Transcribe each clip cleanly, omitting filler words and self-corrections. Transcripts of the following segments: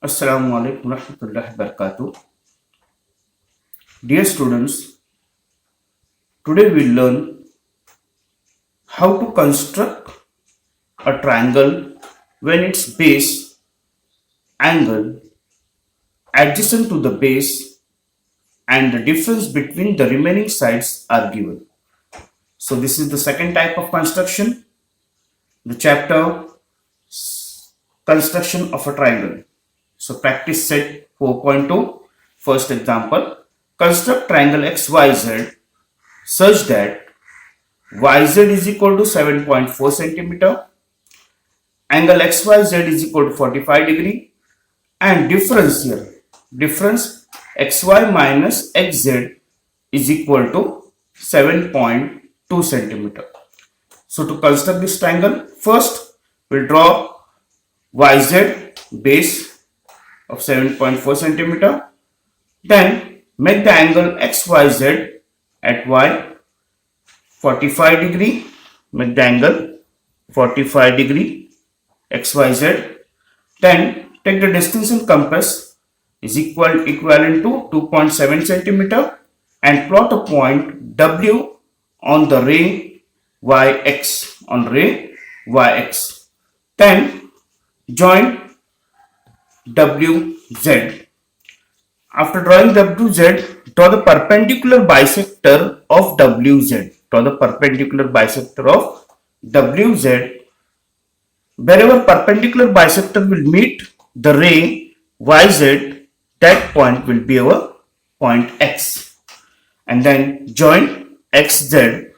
Assalamu alaikum warahmatullahi wabarakatuh. Dear students, today we learn how to construct a triangle when its base angle adjacent to the base and the difference between the remaining sides are given. So this is the second type of construction, the chapter construction of a triangle. So practice set 4.2. First example, construct triangle XYZ such that YZ is equal to 7.4 centimeter, angle XYZ is equal to 45 degree, and difference XY minus XZ is equal to 7.2 centimeter. So to construct this triangle, first we'll draw YZ base of 7.4 centimeter, then make the angle XYZ at Y 45 degree, make the angle 45 degree XYZ, then take the distance in compass is equivalent to 2.7 centimeter and plot a point W on the ray YX, then join WZ. After drawing WZ, draw the perpendicular bisector of WZ. Wherever perpendicular bisector will meet the ray YZ, that point will be our point X. And then join XZ.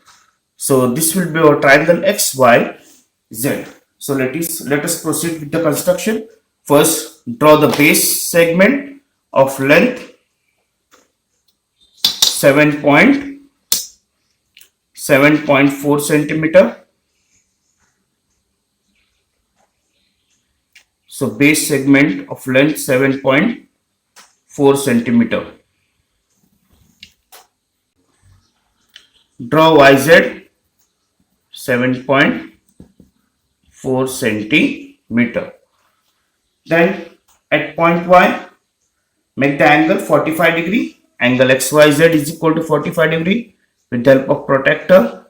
So this will be our triangle XYZ. So let us proceed with the construction. First, draw the base segment of length 7.4 centimeter. So base segment of length 7.4 centimeter. Draw YZ 7.4 centimeter. Then at point Y, make the angle 45 degree. Angle XYZ is equal to 45 degree with the help of protractor.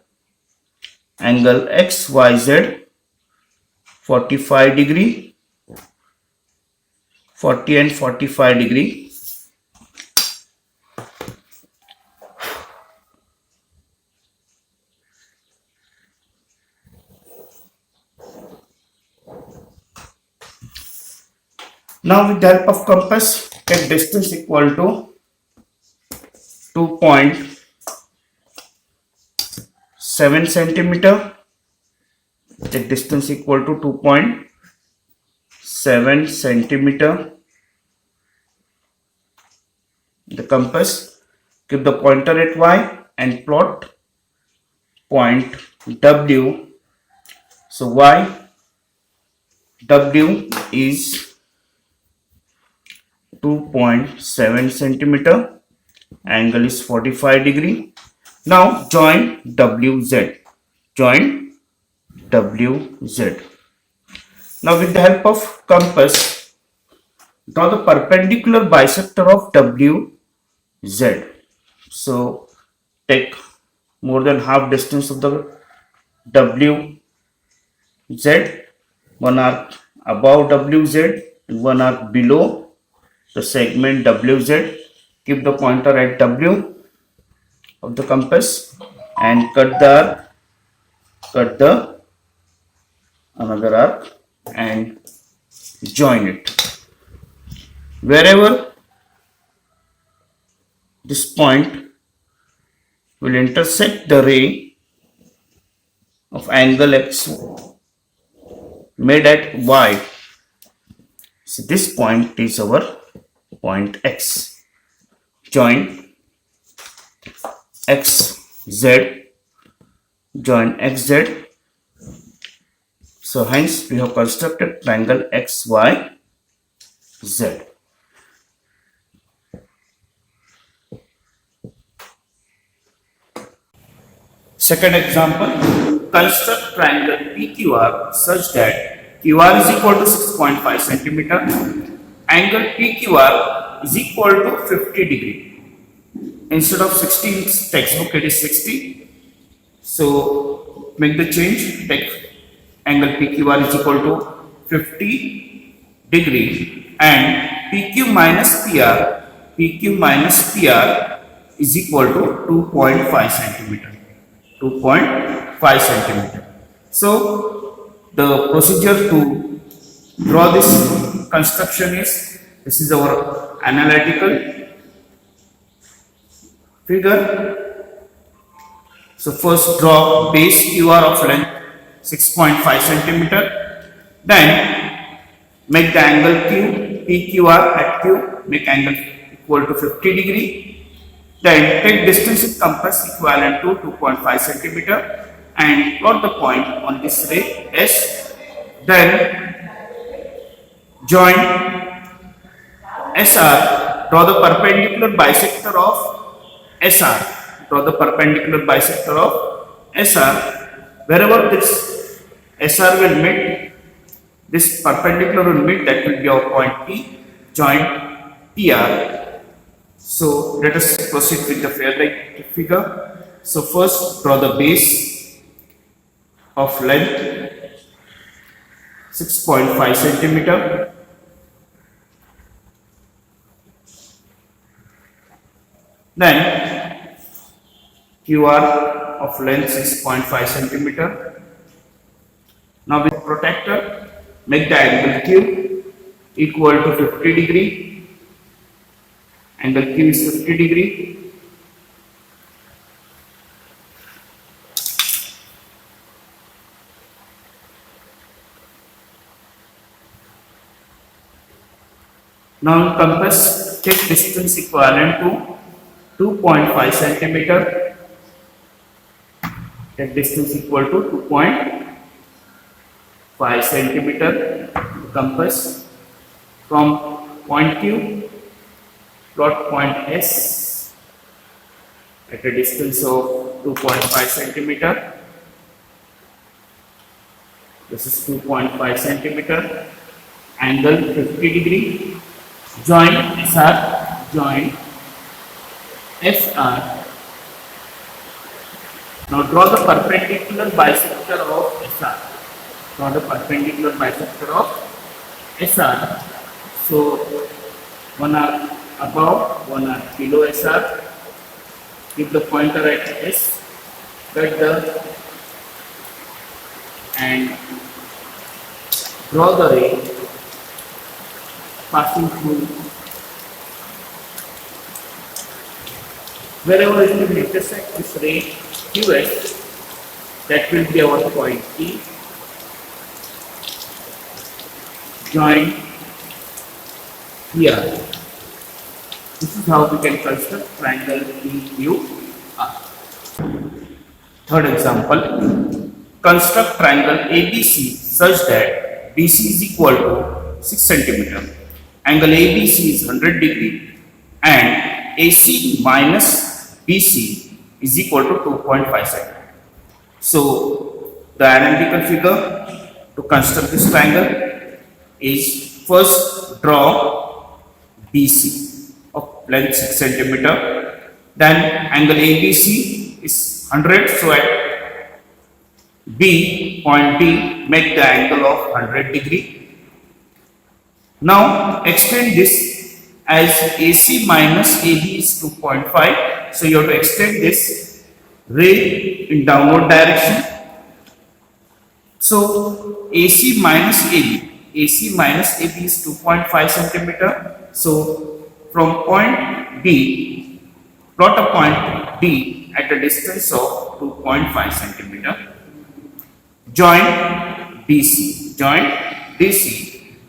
Angle XYZ 45 degree, 40 and 45 degree. Now with the help of compass, take distance equal to 2.7 centimeter. Take distance equal to 2.7 centimeter. The compass, keep the pointer at Y and plot point W. So W is 2.7 centimeter, angle is 45 degree. Now join WZ. Now with the help of compass, draw the perpendicular bisector of WZ. So take more than half distance of the WZ, one arc above WZ and one arc below the segment WZ. Keep the pointer at W of the compass and cut the another arc and join it. Wherever this point will intersect the ray of angle X made at Y. So this point is our point X. Join XZ, join XZ. So hence we have constructed triangle XYZ. Second example, construct triangle PQR such that QR is equal to 6.5 centimeter, angle PQR is equal to 50 degree. Instead of 60 in textbook, it is 60. So make the change. Take angle PQR is equal to 50 degree, and PQ minus PR is equal to 2.5 centimeter. 2.5 centimeter. So the procedure to draw this construction is, this is our analytical figure. So first draw base QR of length 6.5 centimeter. Then make the angle Q, PQR at Q, make angle equal to 50 degree. Then take distance with compass equivalent to 2.5 centimeter and plot the point on this ray S. Then join SR, draw the perpendicular bisector of SR. Draw the perpendicular bisector of SR. Wherever this SR will meet, this perpendicular will meet, that will be our point P. Join PR. So let us proceed with the fair-like figure. So first draw the base of length 6.5 centimeter. Then QR of length 6.5 centimeter. Now with protractor, make the angle Q equal to 50 degree. Angle Q is 50 degree. Now in compass, take distance equivalent to 2.5 centimeter. Take distance equal to 2.5 centimeter. Compass from point Q. Plot point S at a distance of 2.5 centimeter. This is 2.5 centimeter. Angle 50 degree. Join SR. Join SR. Now draw the perpendicular bisector of SR. Draw the perpendicular bisector of SR. So one are above, one are below SR. Keep the pointer at S. Cut the and draw the ray passing through. Wherever it will intersect this ray QS, that will be our point P. Join here. This is how we can construct triangle PQR. Third example, construct triangle ABC such that BC is equal to 6 cm. Angle ABC is 100 degree and AC minus BC is equal to 2.5 cm. So the analytical figure to construct this triangle is, first draw BC of length 6 cm. Then angle ABC is 100. So at B, point B, make the angle of 100 degree. Now extend this, as AC minus AB is 2.5. So you have to extend this ray in downward direction. So AC minus AB is 2.5 centimeter. So from point B, plot a point D at a distance of 2.5 centimeter. Join DC.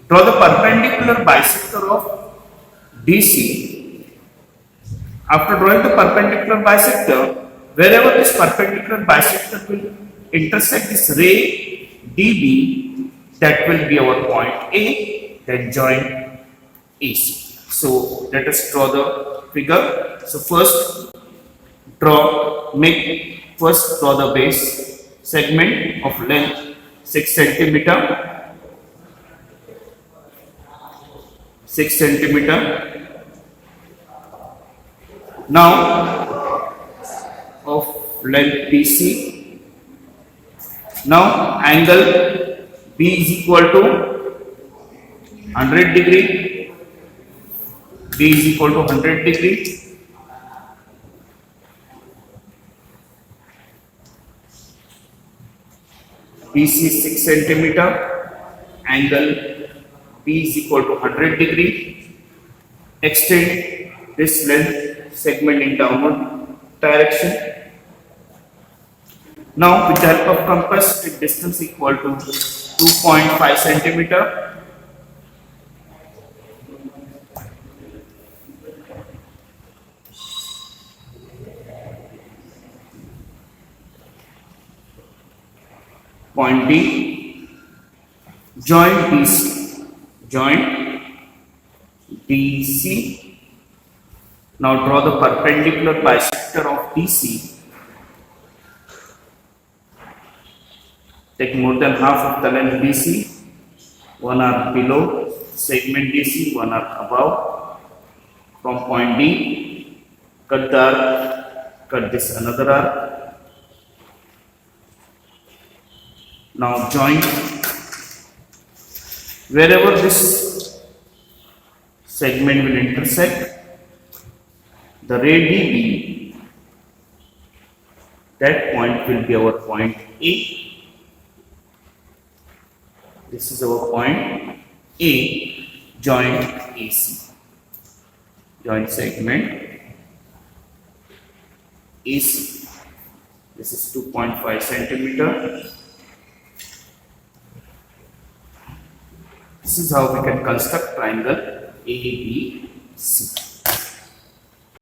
Draw the perpendicular bisector of DC. After drawing the perpendicular bisector, wherever this perpendicular bisector will intersect this ray DB, that will be our point A. Then join AC. So let us draw the figure. So first draw the base segment of length 6 centimeter. 6 centimeter. Now of length BC. Now angle B is equal to 100 degree. B is equal to 100 degree. BC 6 centimeter. Angle B is equal to 100 degree. Extend this length segment in downward direction. Now with the help of compass, take distance equal to 2.5 centimeter. Point D, joint BC, joint BC. Now draw the perpendicular bisector of BC. Take more than half of the length BC, 1 arc below segment DC, 1 arc above. From point D, cut the arc, cut this another arc. Now join wherever this segment will intersect, the ray DB, that point will be our point A. This is our point A, joint AC, joint segment AC. This is 2.5 centimeter. This is how we can construct triangle ABC.